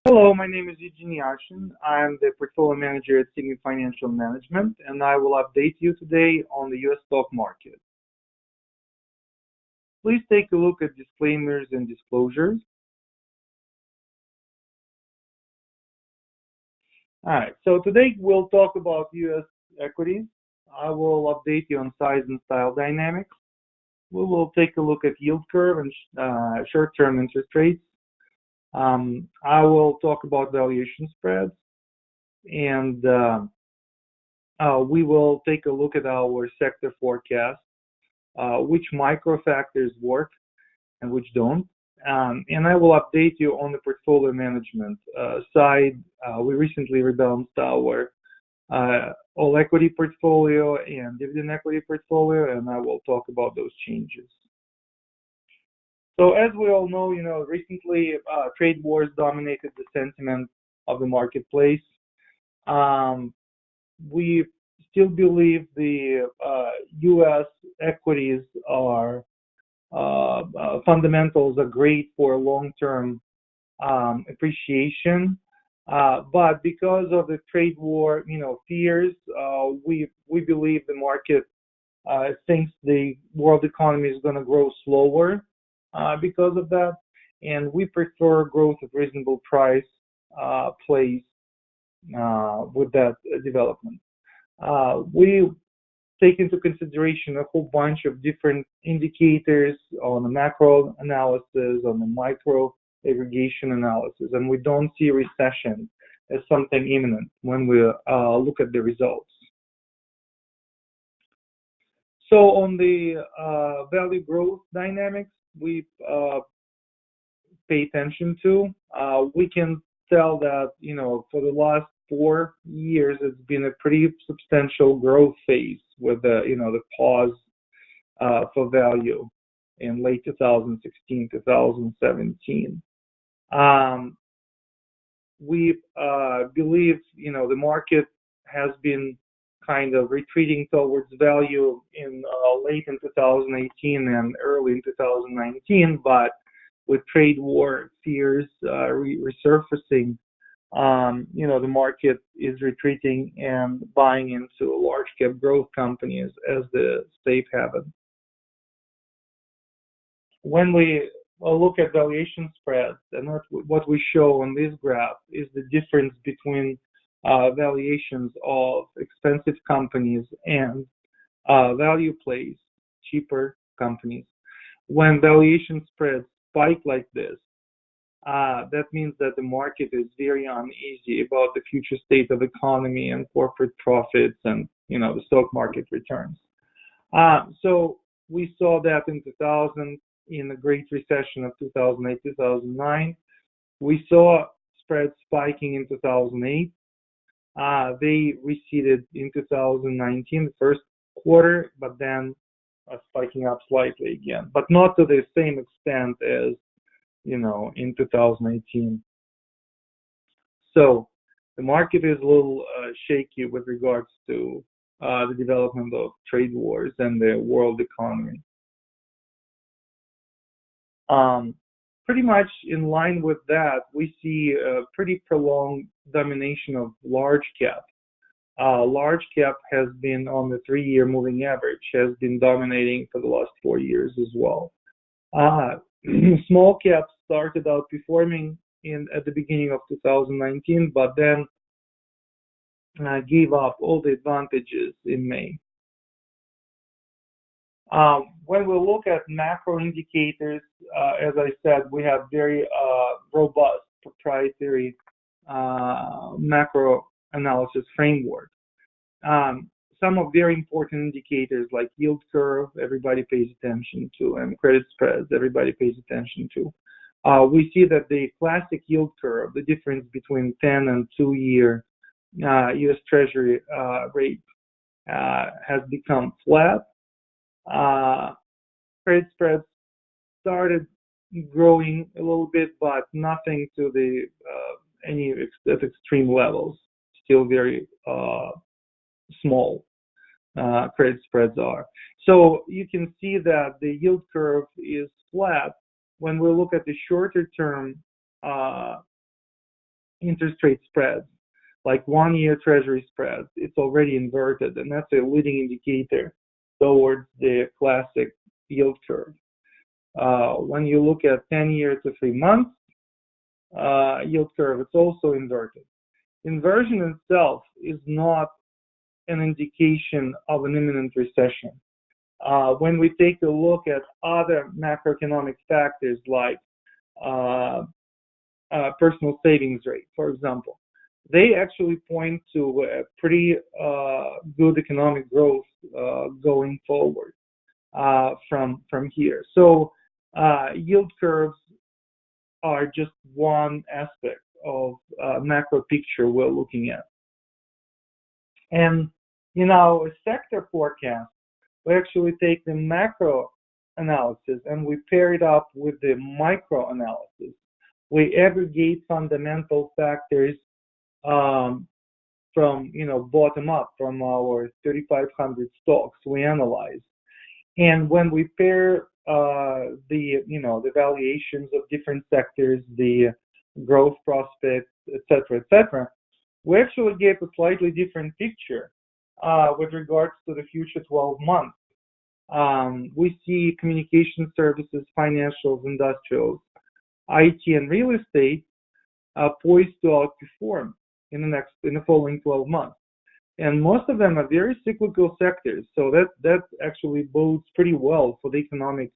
Hello, my name is Eugene. I'm the portfolio manager at Signet Financial Management, and I will update you today on the U.S. stock market. Please take a look at disclaimers and disclosures. All right, so today we'll talk about U.S. equities. I will update you on size and style dynamics. We will take a look at yield curve and short-term interest rates. I will talk about valuation spreads, and we will take a look at our sector forecast, which micro factors work and which don't. And I will update you on the portfolio management side. We recently rebalanced our all equity portfolio and dividend equity portfolio, and I will talk about those changes. So as we all know, recently trade wars dominated the sentiment of the marketplace. We still believe the U.S. equities are fundamentals are great for long-term appreciation, but because of the trade war, fears, we believe the market thinks the world economy is going to grow slower because of that, and we prefer growth at reasonable price plays with that development. We take into consideration a whole bunch of different indicators on the macro analysis, on the micro aggregation analysis, and we don't see recession as something imminent when we look at the results. So on the value growth dynamics, we pay attention to. We can tell that, for the last 4 years, it's been a pretty substantial growth phase with the pause for value in late 2016, 2017. We believe, the market has been kind of retreating towards value in late in 2018 and early in 2019, but with trade war fears resurfacing, the market is retreating and buying into large cap growth companies as the safe haven. When we look at valuation spreads, and what we show on this graph is the difference between valuations of expensive companies and value plays, cheaper companies. When valuation spreads spike like this, that means that the market is very uneasy about the future state of economy and corporate profits and the stock market returns. So we saw that in 2000, in the Great Recession of 2008, 2009. We saw spreads spiking in 2008. They receded in 2019, the first quarter, but then spiking up slightly again, but not to the same extent as in 2018. So the market is a little shaky with regards to the development of trade wars and the world economy. Pretty much in line with that, we see a pretty prolonged domination of large cap. Large cap has been on the 3-year moving average, has been dominating for the last 4 years as well. Small caps started outperforming at the beginning of 2019, but then gave up all the advantages in May. When we look at macro indicators, as I said, we have very robust proprietary macro analysis framework. Some of very important indicators like yield curve, everybody pays attention to, and credit spreads, everybody pays attention to. We see that the classic yield curve, the difference between 10 and 2-year U.S. Treasury rate, has become flat. Credit spreads started growing a little bit, but nothing to the any at extreme levels. Still very small credit spreads are. So you can see that the yield curve is flat. When we look at the shorter term interest rate spreads, like 1-year treasury spreads, it's already inverted, and that's a leading indicator towards the classic yield curve. When you look at 10-year to 3 months yield curve, it's also inverted. Inversion itself is not an indication of an imminent recession. When we take a look at other macroeconomic factors like personal savings rate, for example, they actually point to a pretty good economic growth going forward from here. So yield curves are just one aspect of macro picture we're looking at. And in our sector forecast, we actually take the macro analysis and we pair it up with the micro analysis. We aggregate fundamental factors from bottom up from our 3,500 stocks we analyze. And when we pair the valuations of different sectors, the growth prospects, etc., we actually get a slightly different picture with regards to the future 12 months. We see communication services, financials, industrials, IT, and real estate poised to outperform in the following 12 months. And most of them are very cyclical sectors, so that actually bodes pretty well for the economic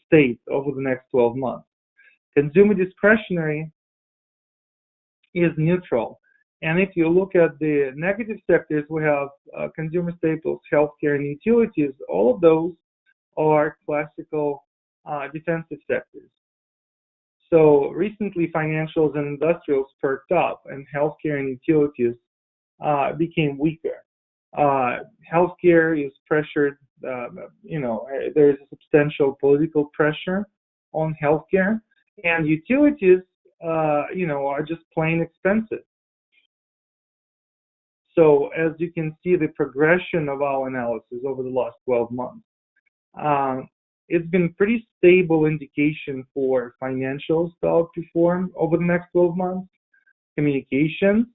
state over the next 12 months. Consumer discretionary is neutral. And if you look at the negative sectors, we have consumer staples, healthcare, and utilities. All of those are classical defensive sectors. So recently, financials and industrials perked up, and healthcare and utilities became weaker. Healthcare is pressured. There is a substantial political pressure on healthcare, and utilities, are just plain expensive. So as you can see, the progression of our analysis over the last 12 months, it's been pretty stable indication for financials to outperform over the next 12 months. Communications,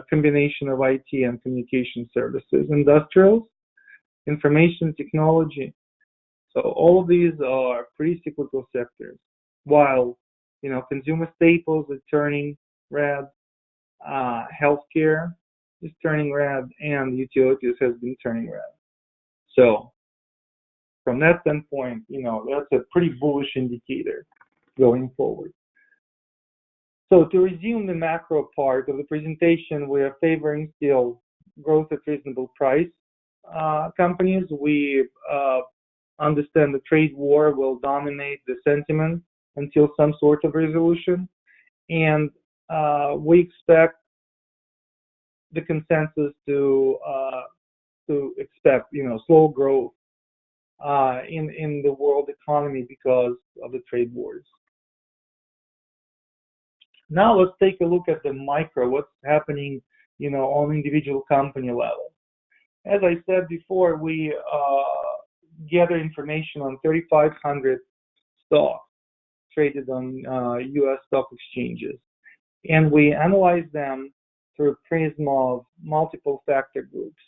combination of IT and communication services, industrials, information technology. So all of these are pretty cyclical sectors, while consumer staples are turning red, healthcare is turning red, and utilities has been turning red. So from that standpoint, that's a pretty bullish indicator going forward. So to resume the macro part of the presentation, we are favoring still growth at reasonable price companies. We understand the trade war will dominate the sentiment until some sort of resolution, and we expect the consensus to expect slow growth in the world economy because of the trade wars. Now let's take a look at the micro, what's happening on individual company level. As I said before, we gather information on 3,500 stocks traded on U.S. stock exchanges, and we analyze them through a prism of multiple factor groups.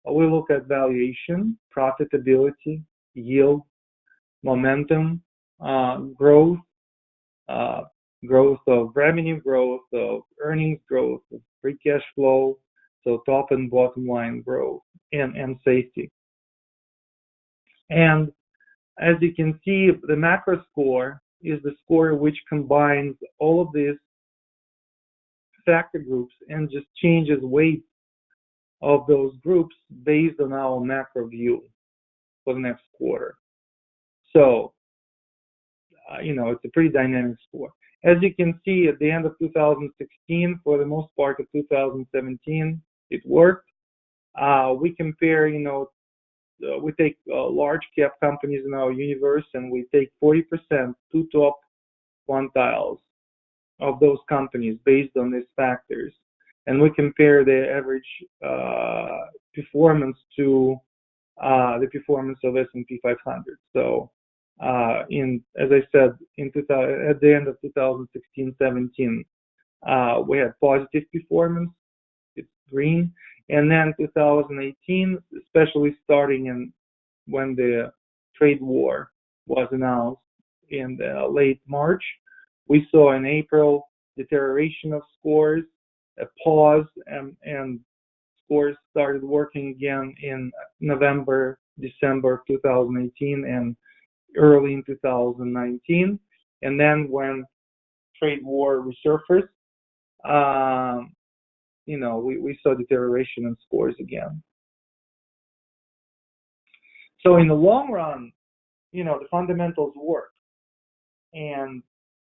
We look at valuation, profitability, yield, momentum, growth, growth of revenue, growth of earnings, growth of free cash flow, so top and bottom line growth, and safety. And as you can see, the macro score is the score which combines all of these factor groups and just changes weight of those groups based on our macro view for the next quarter. So, it's a pretty dynamic score. As you can see, at the end of 2016, for the most part of 2017, it worked. We compare, we take large cap companies in our universe, and we take 40%, two top quintiles of those companies based on these factors, and we compare the average performance to the performance of S&P 500. So, as I said, at the end of 2016-17, We had positive performance, it's green. And then 2018, especially starting in when the trade war was announced in late March, we saw in April deterioration of scores, a pause, and scores started working again in November, December of 2018, and early in 2019. And then when trade war resurfaced, we saw deterioration in scores again. So in the long run, the fundamentals work. And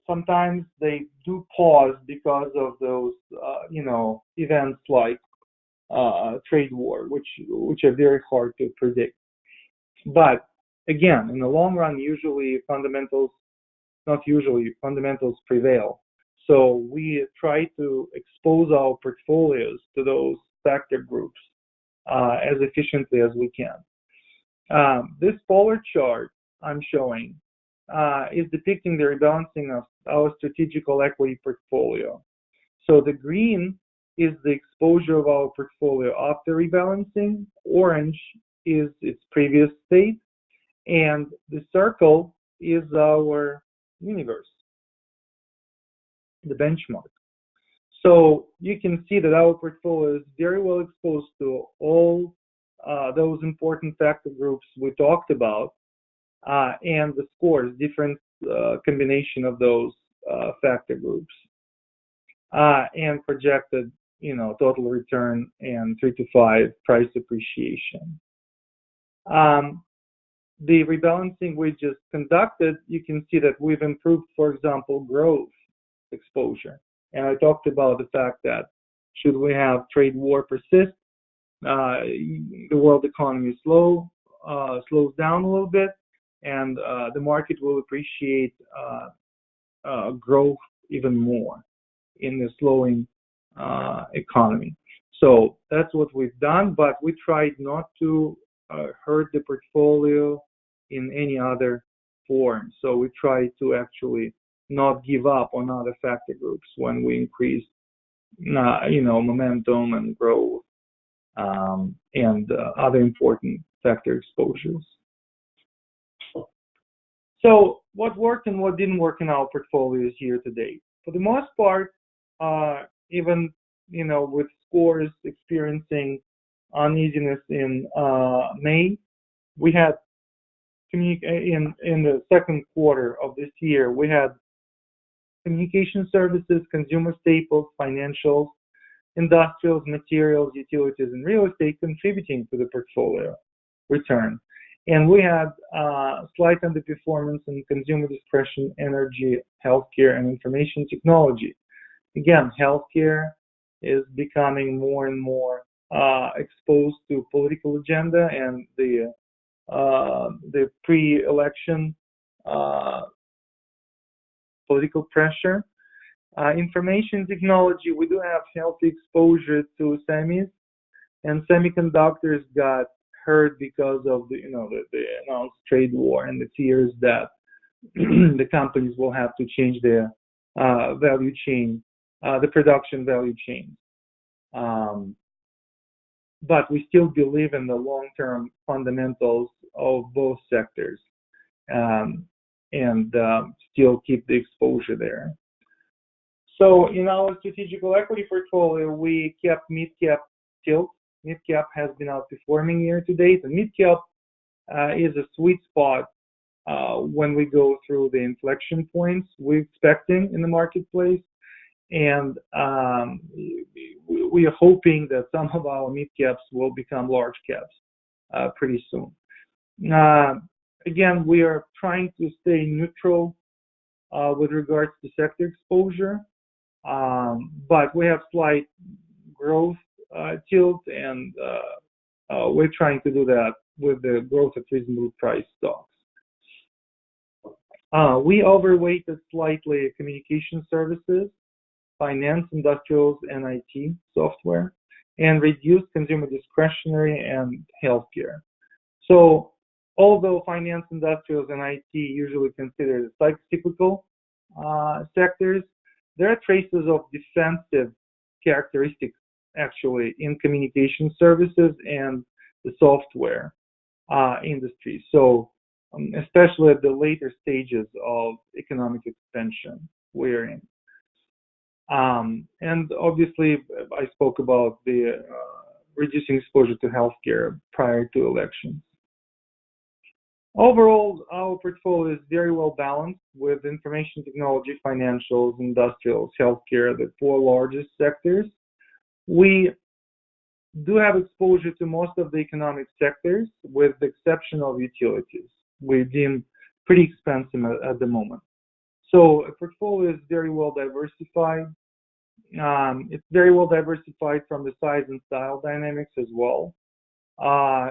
sometimes they do pause because of those, events like trade war, which are very hard to predict. But again, in the long run, fundamentals prevail. So we try to expose our portfolios to those factor groups as efficiently as we can. This polar chart I'm showing is depicting the rebalancing of our strategical equity portfolio. So the green is the exposure of our portfolio after rebalancing, orange is its previous state, and the circle is our universe, the benchmark. So you can see that our portfolio is very well exposed to all those important factor groups we talked about, and the scores, different combination of those factor groups, and projected, total return and 3 to 5 price appreciation. The rebalancing we just conducted, you can see that we've improved, for example, growth exposure. And I talked about the fact that should we have trade war persist, the world economy slows down a little bit, and the market will appreciate growth even more in the slowing economy. So that's what we've done, but we tried not to hurt the portfolio in any other form. So we try to actually not give up on other factor groups when we increase, momentum and growth, and other important factor exposures. So what worked and what didn't work in our portfolios year to date? For the most part, even with scores experiencing uneasiness in May, we had in the second quarter of this year, we had communication services, consumer staples, financials, industrials, materials, utilities, and real estate contributing to the portfolio return. And we had slight underperformance in consumer discretion, energy, healthcare, and information technology. Again, healthcare is becoming more and more exposed to political agenda and the pre-election political pressure. Information technology, we do have healthy exposure to semis, and semiconductors got hurt because of the announced trade war and the fears that the companies will have to change their value chain, the production value chain. But we still believe in the long-term fundamentals of both sectors, and still keep the exposure there. So in our strategical equity portfolio, we kept mid-cap tilt. Mid-cap has been outperforming year to date, and mid-cap is a sweet spot when we go through the inflection points we're expecting in the marketplace. And we are hoping that some of our mid-caps will become large caps pretty soon. Again, we are trying to stay neutral with regards to sector exposure, but we have slight growth tilt, and we're trying to do that with the growth at reasonable price stocks. We overweighted slightly communication services, finance, industrials, and IT software, and reduced consumer discretionary and healthcare. So although finance, industrials, and IT usually considered cyclical sectors, there are traces of defensive characteristics actually in communication services and the software industry. So especially at the later stages of economic expansion we're in. And obviously, I spoke about the reducing exposure to healthcare prior to elections. Overall, our portfolio is very well balanced with information technology, financials, industrials, healthcare, the four largest sectors. We do have exposure to most of the economic sectors, with the exception of utilities. We deem pretty expensive at the moment. So a portfolio is very well diversified. It's very well diversified from the size and style dynamics as well.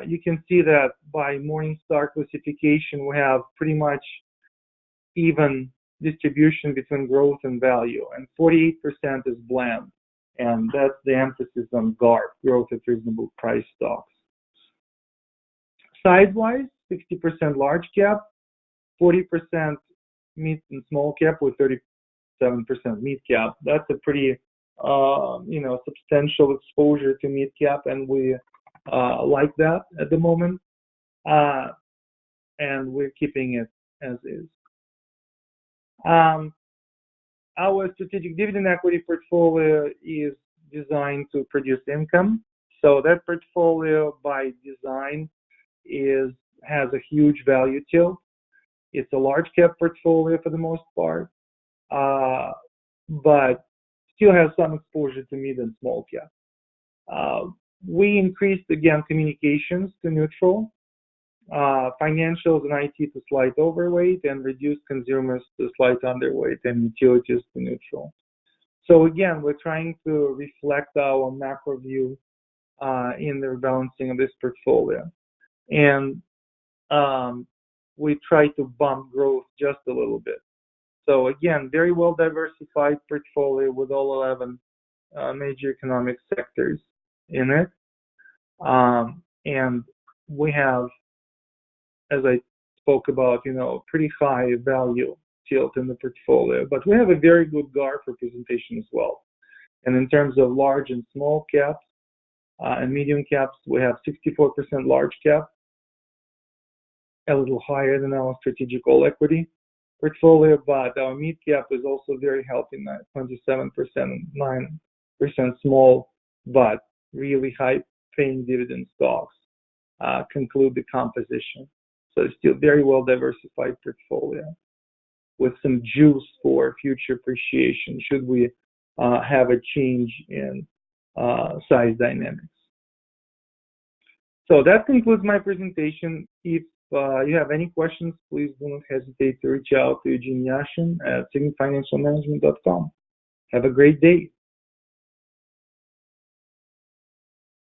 You can see that by Morningstar classification, we have pretty much even distribution between growth and value, and 48% is blend, and that's the emphasis on GARP, growth at reasonable price stocks. Size-wise, 60% large cap, 40% mid and small cap, with 37% mid cap. That's a pretty substantial exposure to mid cap, and we like that at the moment, and we're keeping it as is. Our strategic dividend equity portfolio is designed to produce income. So that portfolio by design has a huge value tilt. It's a large cap portfolio for the most part, but still has some exposure to mid and small cap. We increased again communications to neutral, financials and IT to slight overweight, and reduced consumers to slight underweight, and utilities to neutral. So again, we're trying to reflect our macro view in the rebalancing of this portfolio, and we try to bump growth just a little bit. So again, very well diversified portfolio with all 11 major economic sectors in it, and we have, as I spoke about, pretty high value tilt in the portfolio, but we have a very good GARP representation as well. And in terms of large and small caps and medium caps, we have 64% large cap, a little higher than our strategic all equity portfolio, but our mid cap is also very healthy, 27%, 9% small, but really high paying dividend stocks conclude the composition. So it's still very well diversified portfolio with some juice for future appreciation should we have a change in size dynamics. So that concludes my presentation. If you have any questions, please do not hesitate to reach out to Eugene at signetfinancialmanagement.com. Have a great day.